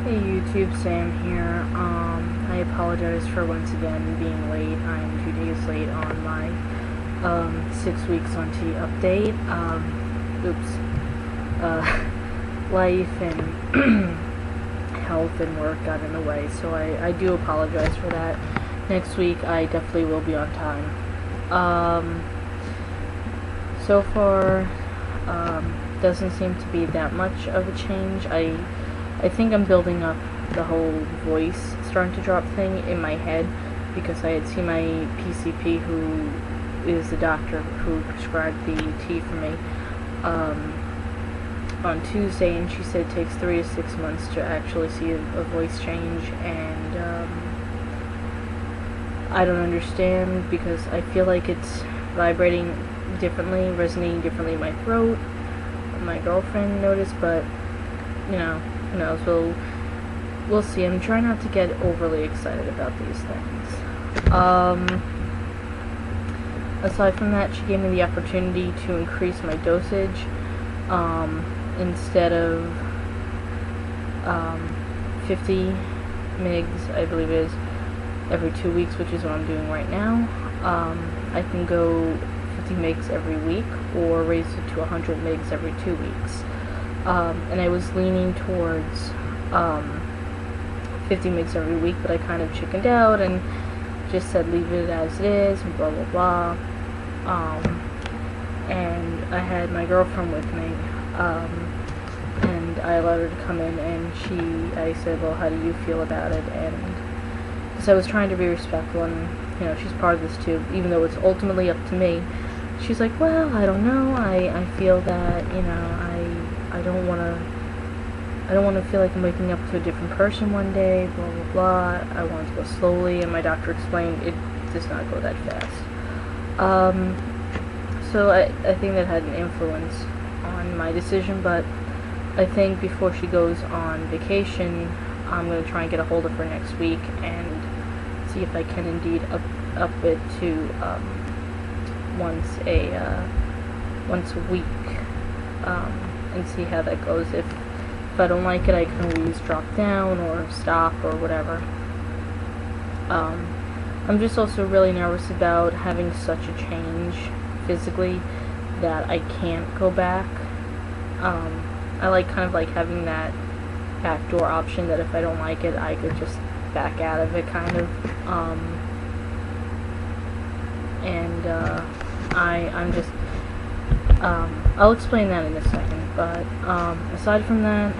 Hey YouTube, Sam here. I apologize for once again being late. I'm 2 days late on my 6 weeks on T update. Life and health and work got in the way, so I do apologize for that. Next week I definitely will be on time. So far, doesn't seem to be that much of a change. I think I'm building up the whole voice starting to drop thing in my head because I had seen my PCP, who is the doctor who prescribed the tea for me, on Tuesday, and she said it takes 3 to 6 months to actually see a voice change, and I don't understand because I feel like it's vibrating differently, resonating differently in my throat. My girlfriend noticed, but you know, who knows, we'll see. I'm trying not to get overly excited about these things. Aside from that, she gave me the opportunity to increase my dosage. Instead of 50 mgs, I believe it is, every 2 weeks, which is what I'm doing right now, I can go 50 mgs every week or raise it to 100 mgs every 2 weeks. And I was leaning towards 50 mgs every week, but I kind of chickened out and just said leave it as it is and blah blah blah. And I had my girlfriend with me, and I allowed her to come in, and I said, well, how do you feel about it? And because I was trying to be respectful, and you know, she's part of this too, even though it's ultimately up to me. She's like, well, I don't know, I feel that, you know, I don't want to feel like I'm waking up to a different person one day, blah blah blah. I want to go slowly, and my doctor explained it does not go that fast. So I think that had an influence on my decision, but I think before she goes on vacation, I'm going to try and get a hold of her next week and see if I can indeed up it to once a week, and see how that goes. If I don't like it, I can always drop down or stop or whatever. I'm just also really nervous about having such a change physically that I can't go back. I like kind of like having that backdoor option that if I don't like it, I could just back out of it, kind of. I'm just I'll explain that in a second, but aside from that,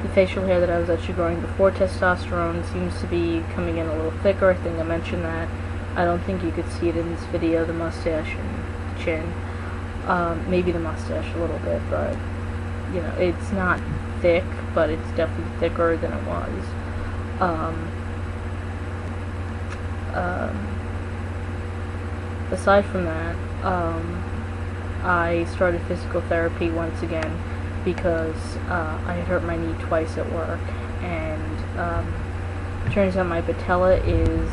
the facial hair that I was actually growing before testosterone seems to be coming in a little thicker. I think I mentioned that. I don't think you could see it in this video, the mustache and the chin. Maybe the mustache a little bit, but you know, it's not thick, but it's definitely thicker than it was. Aside from that, I started physical therapy once again because I had hurt my knee twice at work, and turns out my patella is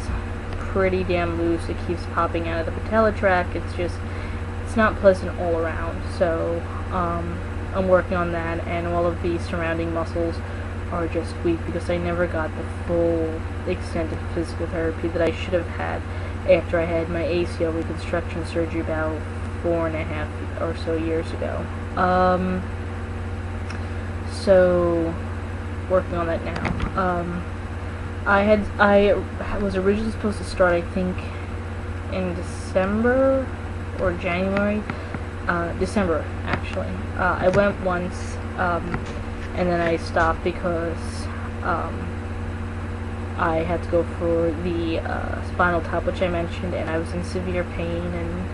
pretty damn loose. It keeps popping out of the patella track. It's not pleasant all around, so I'm working on that, and all of the surrounding muscles are just weak because I never got the full extent of physical therapy that I should have had after I had my ACL reconstruction surgery about 4.5 or so years ago. So working on that now. I was originally supposed to start, I think, in December or January. December, actually. I went once, and then I stopped because I had to go for the Spinal tap, which I mentioned, and I was in severe pain, and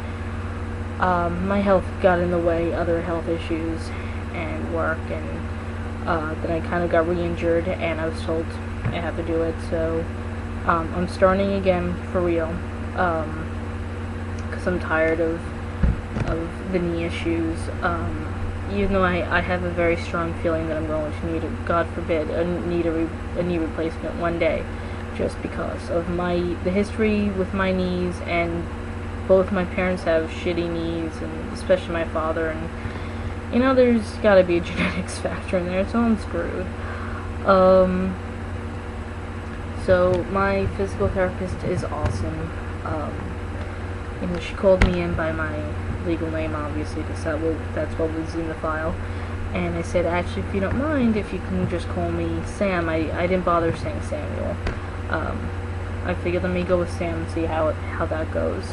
my health got in the way, other health issues and work, and then I kind of got re-injured, and I was told I have to do it. So I'm starting again for real, because I'm tired of the knee issues. Even though I have a very strong feeling that I'm going to need, God forbid, a knee replacement one day, just because of the history with my knees, and both my parents have shitty knees, and especially my father, and you know, there's gotta be a genetics factor in there, so I'm screwed. So my physical therapist is awesome. You know, she called me in by my legal name, obviously, because that's what was in the file. And I said, actually, if you don't mind, if you can just call me Sam. I didn't bother saying Samuel. I figured let me go with Sam and see how that goes.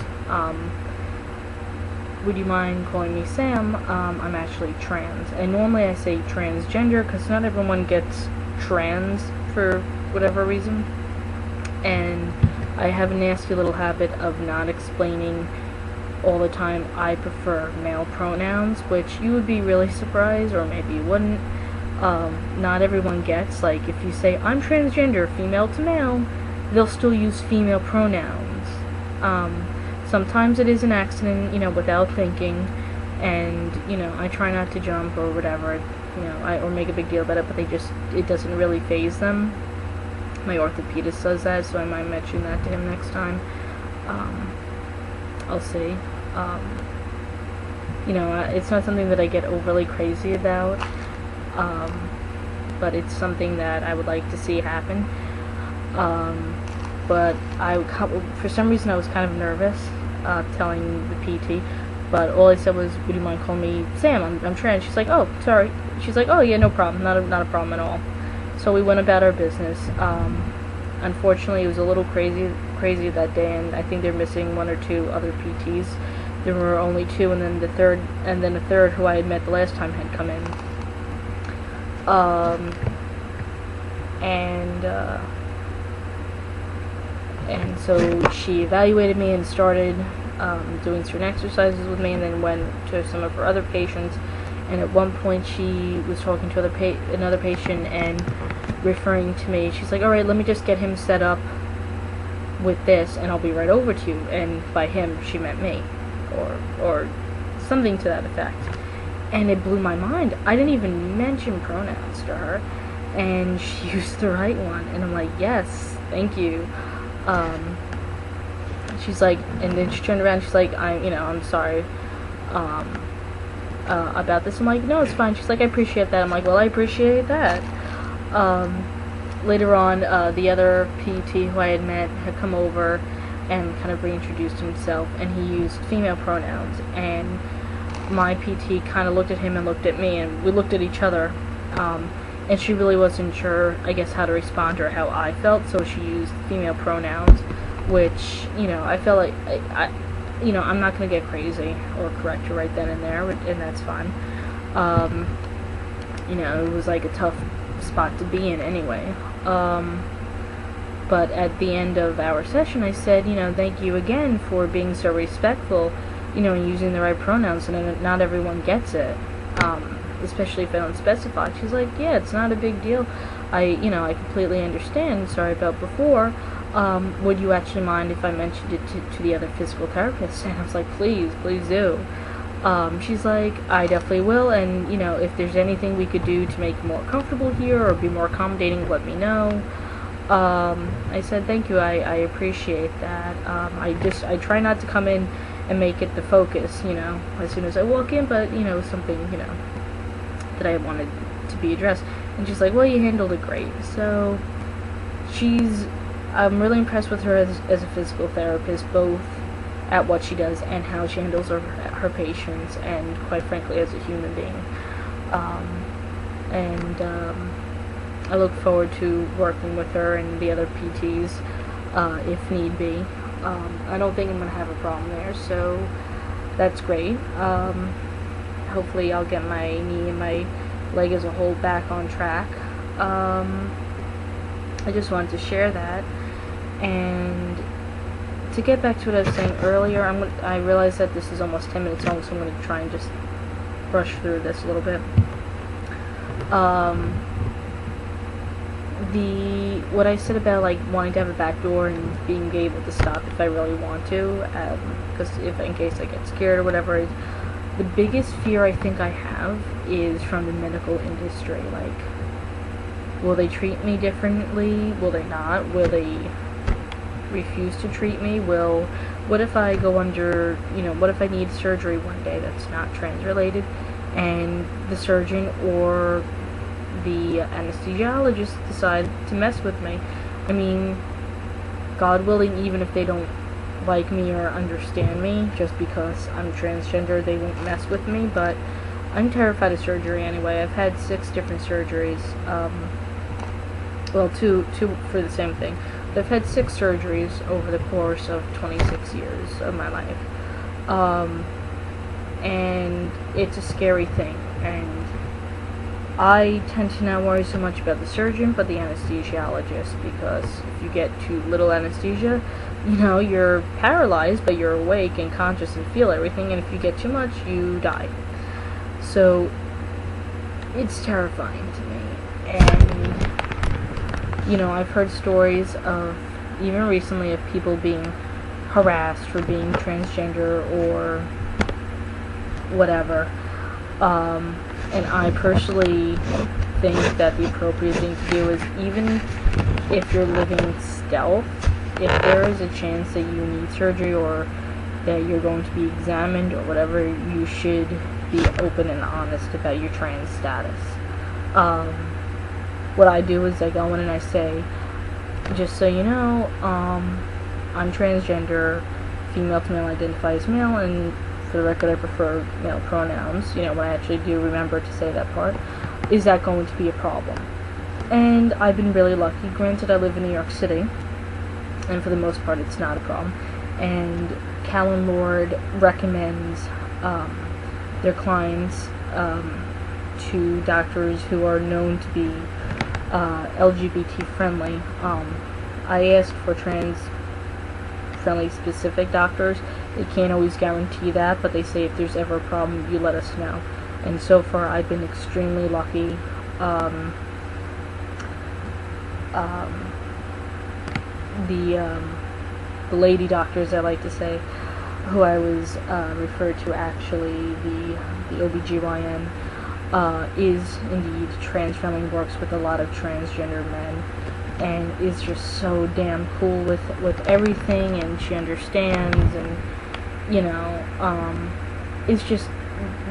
Would you mind calling me Sam? I'm actually trans. And normally I say transgender because not everyone gets trans for whatever reason. And I have a nasty little habit of not explaining all the time I prefer male pronouns, which you would be really surprised, or maybe you wouldn't. Not everyone gets. Like, if you say, I'm transgender, female to male, they'll still use female pronouns. Sometimes it is an accident, you know, without thinking, and, you know, I try not to jump or whatever, you know, or make a big deal about it, but it doesn't really faze them. My orthopedist does that, so I might mention that to him next time. I'll see. You know, it's not something that I get overly crazy about, but it's something that I would like to see happen. But for some reason I was kind of nervous telling the PT, but all I said was, would you mind calling me Sam? I'm trans. She's like, oh, sorry. She's like, oh yeah, no problem, not a problem at all. So we went about our business. Unfortunately, it was a little crazy that day, and I think they're missing one or two other PTs. There were only two, and then the third who I had met the last time had come in. And so she evaluated me and started doing certain exercises with me, and then went to some of her other patients. And at one point, she was talking to another patient and referring to me. She's like, all right, let me just get him set up with this, and I'll be right over to you. And by him, she meant me, or something to that effect. And it blew my mind. I didn't even mention pronouns to her, and she used the right one. And I'm like, yes, thank you. She's like, and then she turned around. She's like, I'm sorry. About this. I'm like, no, it's fine. She's like, I appreciate that. I'm like, well, I appreciate that. Later on, the other PT who I had met had come over and kind of reintroduced himself, and he used female pronouns, and my PT kind of looked at him and looked at me, and we looked at each other, and she really wasn't sure, I guess, how to respond or how I felt, so she used female pronouns, which, you know, I felt like, you know, I'm not going to get crazy or correct her right then and there, and that's fine. You know, it was like a tough spot to be in anyway. But at the end of our session, I said, you know, thank you again for being so respectful, you know, and using the right pronouns, and not everyone gets it, especially if I don't specify. She's like, yeah, it's not a big deal. I completely understand. Sorry about before. Would you actually mind if I mentioned it to the other physical therapist? And I was like, please do. She's like, I definitely will, and, you know, if there's anything we could do to make you more comfortable here or be more accommodating, let me know. I said, thank you, I appreciate that. I try not to come in and make it the focus, you know, as soon as I walk in, but, you know, something, you know, that I wanted to be addressed. And she's like, well, you handled it great. So, I'm really impressed with her as a physical therapist, both at what she does and how she handles her patients, and quite frankly as a human being. I look forward to working with her and the other PTs if need be. I don't think I'm going to have a problem there, so that's great. Hopefully I'll get my knee and my leg as a whole back on track. I just wanted to share that. And to get back to what I was saying earlier, I realize that this is almost 10 minutes long, so I'm going to try and just brush through this a little bit. What I said about, like, wanting to have a back door and being able to stop if I really want to, because in case I get scared or whatever, the biggest fear I think I have is from the medical industry. Like, will they treat me differently? Will they not? Will they refuse to treat me? What if I go under, you know, what if I need surgery one day that's not trans related, and the surgeon or the anesthesiologist decide to mess with me. I mean, God willing, even if they don't like me or understand me, just because I'm transgender, they won't mess with me, but I'm terrified of surgery anyway. I've had 6 different surgeries, well, two for the same thing. But I've had 6 surgeries over the course of 26 years of my life. And it's a scary thing, and I tend to not worry so much about the surgeon, but the anesthesiologist, because if you get too little anesthesia, you're paralyzed, but you're awake and conscious and feel everything, and if you get too much, you die. So, it's terrifying to me, and, I've heard stories of, even recently, of people being harassed for being transgender or whatever, and I personally think that the appropriate thing to do is, even if you're living stealth, if there is a chance that you need surgery or that you're going to be examined or whatever, you should be open and honest about your trans status. What I do is I go in and I say, just so you know, I'm transgender, female to male, identify as male, and for the record I prefer male pronouns, when I actually do remember to say that part. Is that going to be a problem? And I've been really lucky. Granted, I live in New York City, and for the most part it's not a problem, and Callan Lord recommends their clients to doctors who are known to be LGBT friendly. I asked for trans friendly specific doctors. They can't always guarantee that, but they say if there's ever a problem, you let us know. And so far I've been extremely lucky. The lady doctors, I like to say, who I was referred to, actually, the OBGYN, is indeed trans-friendly, works with a lot of transgender men, and is just so damn cool with everything, and she understands, and, it's just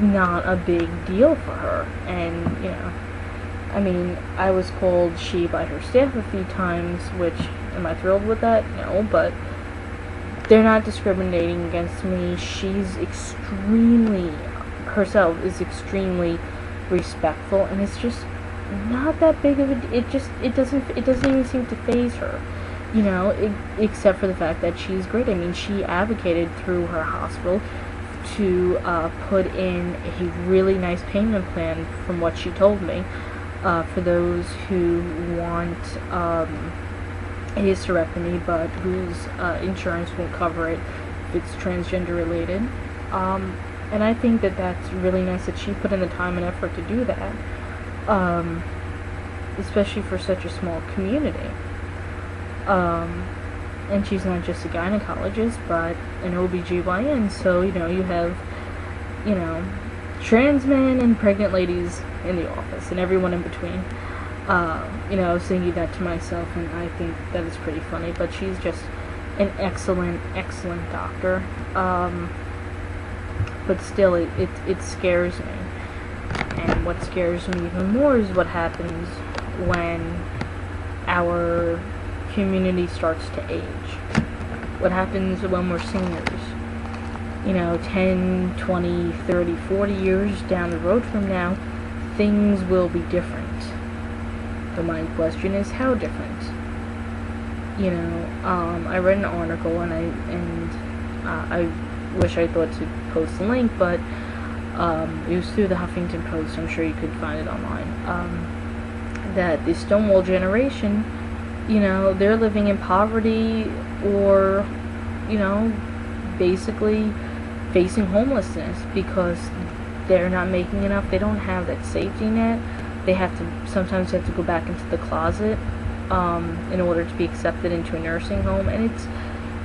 not a big deal for her, and, I mean, I was called she by her staff a few times, which, am I thrilled with that? No, but they're not discriminating against me. She's herself is extremely respectful, and it's just not that big of a, it doesn't even seem to faze her, except for the fact that she's great. I mean, she advocated through her hospital to put in a really nice payment plan, from what she told me, for those who want a hysterectomy, but whose insurance won't cover it if it's transgender related. And I think that that's really nice that she put in the time and effort to do that, especially for such a small community. And she's not just a gynecologist, but an OBGYN, so, you have, trans men and pregnant ladies in the office, and everyone in between. I was thinking that to myself, and I think that is pretty funny, but she's just an excellent, excellent doctor. But still, it scares me. And what scares me even more is what happens when our community starts to age. What happens when we're seniors? 10, 20, 30, 40 years down the road from now, things will be different. The main question is, how different? I read an article, and I wish I thought to post the link, but it was through the Huffington Post. I'm sure you could find it online. That the Stonewall generation, they're living in poverty, or, basically facing homelessness because they're not making enough. They don't have that safety net. They sometimes have to go back into the closet in order to be accepted into a nursing home, and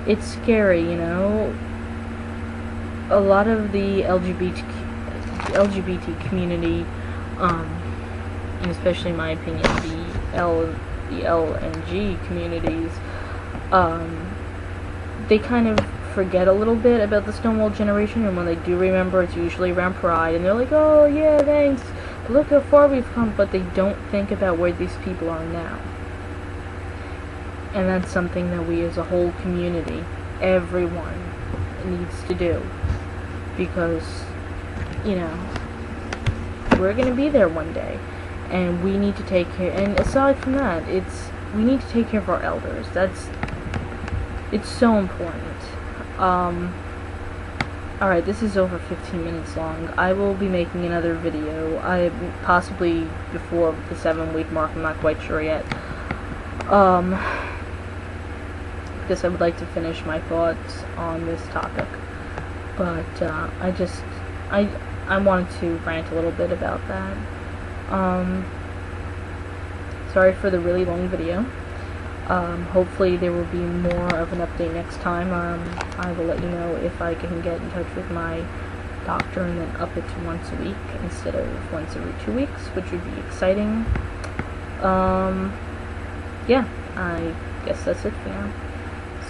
it's scary. A lot of the LGBT community, and especially in my opinion, the L and G communities, they kind of forget a little bit about the Stonewall generation, and when they do remember, it's usually around Pride, and they're like, oh yeah, thanks, look how far we've come, but they don't think about where these people are now. And that's something that we as a whole community, everyone, needs to do, because, you know, we're gonna be there one day, and we need to take care, and aside from that, we need to take care of our elders. It's so important. Alright, this is over 15 minutes long. I will be making another video, possibly before the 7-week mark, I'm not quite sure yet. Because I would like to finish my thoughts on this topic. But, I wanted to rant a little bit about that. Sorry for the really long video. Hopefully there will be more of an update next time. I will let you know if I can get in touch with my doctor and then up it to once a week instead of once every 2 weeks, which would be exciting. Yeah, I guess that's it for now.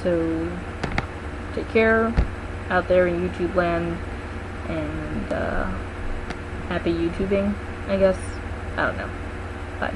So, take care out there in YouTube land, and happy YouTubing, I guess. I don't know. Bye.